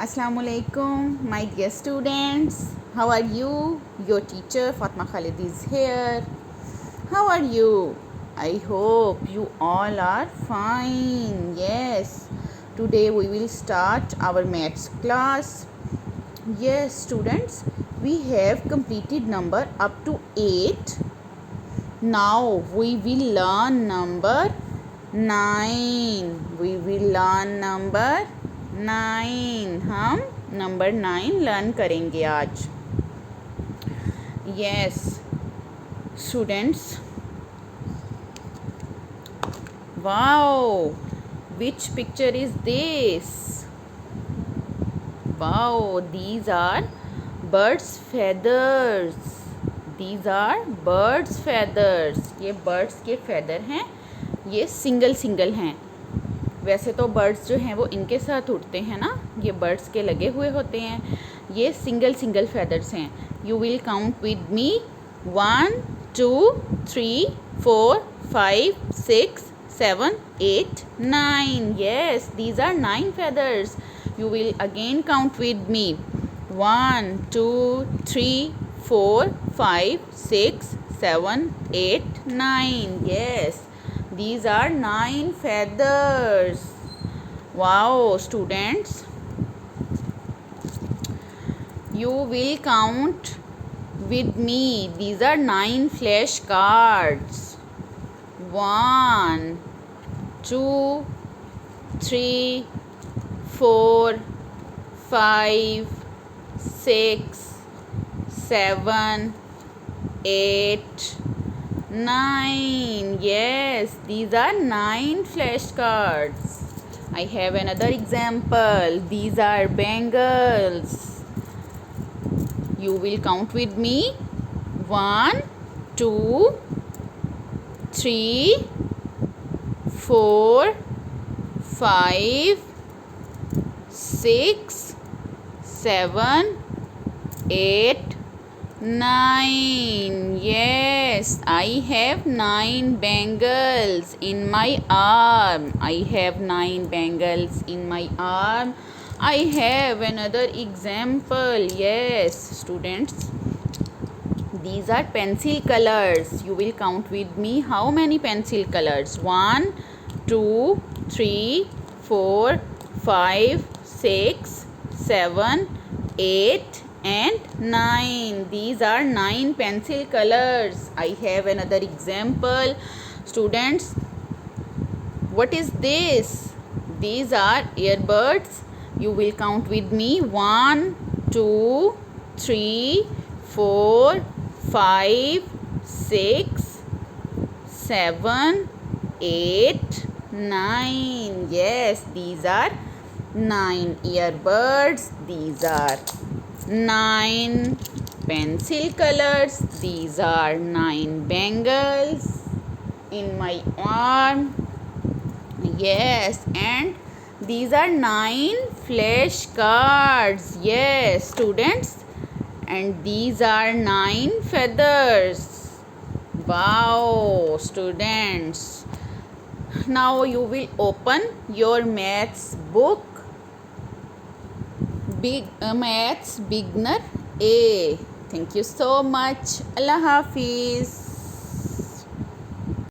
Assalamualaikum, my dear students. How are you? Your teacher Fatma Khalid is here. How are you? I hope you all are fine. Yes. Today we will start our maths class. Yes, students, we have completed number up to 8. Now we will learn number 9. We will learn number 9. हम number 9 learn करेंगे आज. Yes, students. Wow, which picture is this? Wow, these are birds feathers. These are birds feathers. ये birds के feather हैं. ये single single हैं. वैसे तो बर्ड्स जो हैं वो इनके साथ उड़ते हैं ना, ये बर्ड्स के लगे हुए होते हैं. ये सिंगल सिंगल फेदर्स हैं. You will count with me 1 2 3 4 5 6 7 8 9. Yes, these are 9 feathers. You will again count with me 1 2 3 4 5 6 7 8 9. Yes, these are 9 feathers. Wow, students, you will count with me. These are 9 flashcards. 1 2 3 4 5 6 7 8 9. Yes, these are 9 flashcards. I have another example. These are bangles. You will count with me 1 2 3 4 5 6 7 8 9. Yes, I have 9 bangles in my arm. I have 9 bangles in my arm. I have another example. Yes, students, these are pencil colors. You will count with me how many pencil colors. 1 2 3 4 5 6 7 8 and 9. These are 9 pencil colors. I have another example. Students, what is this? These are earbuds. You will count with me 1 2 3 4 5 6 7 8 9. Yes, these are 9 earbuds. These are 9 pencil colors. These are 9 bangles in my arm. Yes, and these are 9 flashcards. Yes, students, and these are 9 feathers. Wow, students, now you will open your maths book. Maths Beginner A. Thank you so much. Allah Hafiz.